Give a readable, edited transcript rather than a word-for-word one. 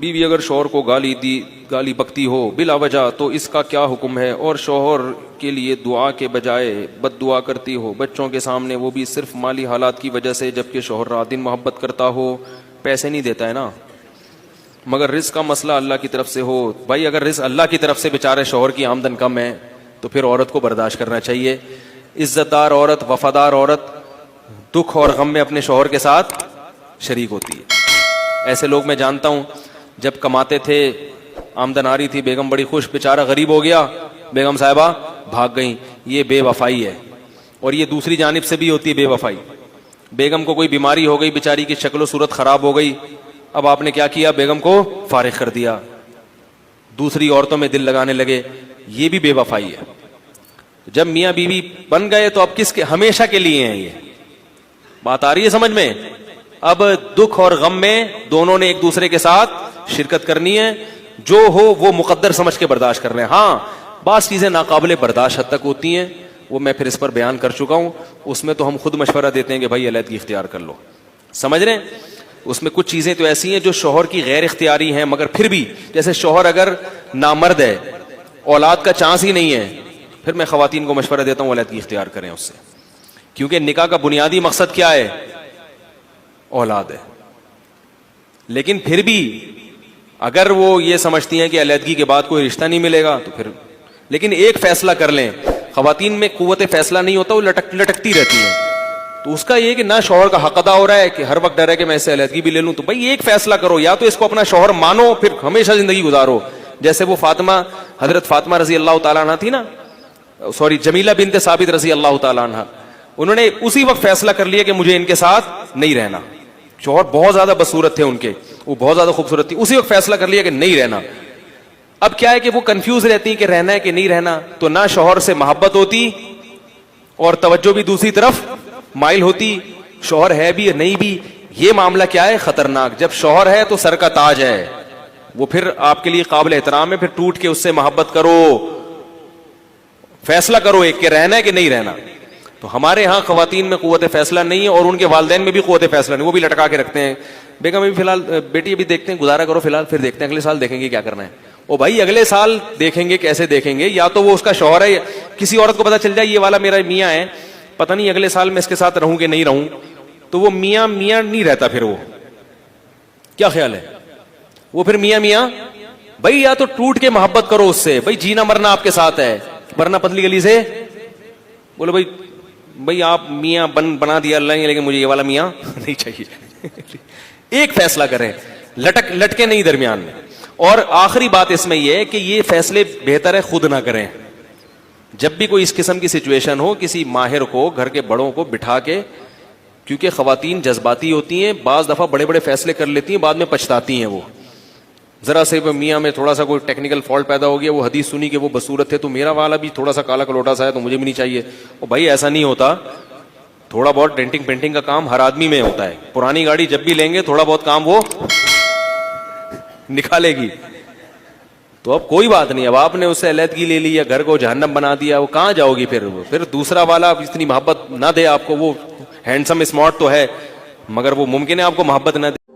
بیوی اگر شوہر کو گالی بکتی ہو بلا وجہ تو اس کا کیا حکم ہے؟ اور شوہر کے لیے دعا کے بجائے بد دعا کرتی ہو بچوں کے سامنے، وہ بھی صرف مالی حالات کی وجہ سے، جبکہ شوہر رات دن محبت کرتا ہو، پیسے نہیں دیتا ہے نا، مگر رزق کا مسئلہ اللہ کی طرف سے ہو۔ بھائی اگر رزق اللہ کی طرف سے، بیچارے شوہر کی آمدن کم ہے، تو پھر عورت کو برداشت کرنا چاہیے۔ عزت دار عورت، وفادار عورت دکھ اور غم میں اپنے شوہر کے ساتھ شریک ہوتی ہے۔ ایسے لوگ میں جانتا ہوں، جب کماتے تھے، آمدن آ رہی تھی، بیگم بڑی خوش، بیچارہ غریب ہو گیا، بیگم صاحبہ بھاگ گئیں۔ یہ بے وفائی ہے، اور یہ دوسری جانب سے بھی ہوتی ہے بے وفائی۔ بیگم کو کوئی بیماری ہو گئی، بیچاری کی شکل و صورت خراب ہو گئی، اب آپ نے کیا کیا؟ بیگم کو فارغ کر دیا، دوسری عورتوں میں دل لگانے لگے، یہ بھی بے وفائی ہے۔ جب میاں بیوی بن گئے تو اب کس کے؟ ہمیشہ کے لیے ہیں۔ یہ بات آ رہی ہے سمجھ میں؟ اب دکھ اور غم میں دونوں نے ایک دوسرے کے ساتھ شرکت کرنی ہے، جو ہو وہ مقدر سمجھ کے برداشت کر رہے ہیں۔ ہاں بعض چیزیں ناقابل برداشت حد تک ہوتی ہیں، وہ میں پھر اس پر بیان کر چکا ہوں، اس میں تو ہم خود مشورہ دیتے ہیں کہ بھائی علیحدگی اختیار کر لو، سمجھ رہے ہیں؟ اس میں کچھ چیزیں تو ایسی ہیں جو شوہر کی غیر اختیاری ہیں، مگر پھر بھی جیسے شوہر اگر نامرد ہے، اولاد کا چانس ہی نہیں ہے، پھر میں خواتین کو مشورہ دیتا ہوں علیحدگی اختیار کریں اس سے، کیونکہ نکاح کا بنیادی مقصد کیا ہے؟ اولاد ہے۔ لیکن پھر بھی اگر وہ یہ سمجھتی ہیں کہ علیحدگی کے بعد کوئی رشتہ نہیں ملے گا تو پھر، لیکن ایک فیصلہ کر لیں۔ خواتین میں قوت فیصلہ نہیں ہوتا، وہ لٹکتی رہتی ہیں، تو اس کا یہ کہ نہ شوہر کا حق ادا ہو رہا ہے کہ ہر وقت ڈر ہے کہ میں اس سے علیحدگی بھی لے لوں، تو بھائی ایک فیصلہ کرو، یا تو اس کو اپنا شوہر مانو، پھر ہمیشہ زندگی گزارو۔ جیسے وہ فاطمہ، حضرت فاطمہ رضی اللہ تعالیٰ عنہ تھی نا، جمیلہ بنت ثابت رضی اللہ تعالیٰ عنہ، انہوں نے اسی وقت فیصلہ کر لیا کہ مجھے ان کے ساتھ نہیں رہنا۔ شوہر بہت زیادہ بدصورت تھے ان کے، وہ بہت زیادہ خوبصورت تھی، اسی وقت فیصلہ کر لیا کہ نہیں رہنا۔ اب کیا ہے کہ وہ کنفیوز رہتی کہ رہنا ہے کہ نہیں رہنا، تو نہ شوہر سے محبت ہوتی اور توجہ بھی دوسری طرف مائل ہوتی، شوہر ہے بھی یا نہیں بھی۔ یہ معاملہ کیا ہے؟ خطرناک۔ جب شوہر ہے تو سر کا تاج ہے، وہ پھر آپ کے لیے قابل احترام ہے، پھر ٹوٹ کے اس سے محبت کرو، فیصلہ کرو ایک کہ رہنا ہے کہ نہیں رہنا۔ تو ہمارے ہاں خواتین میں قوت فیصلہ نہیں ہے، اور ان کے والدین میں بھی قوت فیصلہ نہیں، وہ بھی لٹکا کے رکھتے ہیں۔ بیگم ابھی فی الحال، بیٹی ابھی دیکھتے ہیں، گزارا کرو فی الحال، پھر دیکھتے ہیں اگلے سال دیکھیں گے کیا کرنا ہے۔ او بھائی اگلے سال دیکھیں گے، کیسے دیکھیں گے؟ یا تو وہ اس کا شوہر ہے، کسی عورت کو پتا چل جائے یہ والا میرا میاں ہے، پتہ نہیں اگلے سال میں اس کے ساتھ رہوں کہ نہیں رہوں، تو وہ میاں میاں نہیں رہتا، پھر وہ کیا خیال ہے؟ وہ پھر میاں میاں۔ بھائی یا تو ٹوٹ کے محبت کرو اس سے، بھائی جینا مرنا آپ کے ساتھ ہے، ورنہ پتلی گلی سے بولو بھائی آپ میاں بنا دیا اللہ نے، لیکن مجھے یہ والا میاں نہیں چاہیے۔ ایک فیصلہ کریں، لٹکے نہیں درمیان میں۔ اور آخری بات اس میں یہ ہے کہ یہ فیصلے بہتر ہے خود نہ کریں۔ جب بھی کوئی اس قسم کی سچویشن ہو، کسی ماہر کو، گھر کے بڑوں کو بٹھا کے، کیونکہ خواتین جذباتی ہوتی ہیں، بعض دفعہ بڑے بڑے فیصلے کر لیتی ہیں، بعد میں پچھتاتی ہیں۔ وہ ذرا سے میاں میں تھوڑا سا کوئی ٹیکنیکل فالٹ پیدا ہو گیا، وہ حدیث سنی کہ وہ بصورت تھے، تو میرا والا بھی تھوڑا سا کالا کلوٹا سا ہے تو مجھے بھی نہیں چاہیے۔ او بھائی ایسا نہیں ہوتا، تھوڑا بہت ڈینٹنگ پینٹنگ کا کام ہر آدمی میں ہوتا ہے۔ پرانی گاڑی جب بھی لیں گے تھوڑا بہت کام وہ نکالے گی، تو اب کوئی بات نہیں، اب آپ نے اس سے علیحدگی لے لی یا گھر کو جہنم بنا دیا، وہ کہاں جاؤ گی پھر دوسرا والا اتنی محبت نہ دے آپ کو، وہ ہینڈسم اسمارٹ تو ہے، مگر وہ ممکن ہے آپ کو محبت نہ دے۔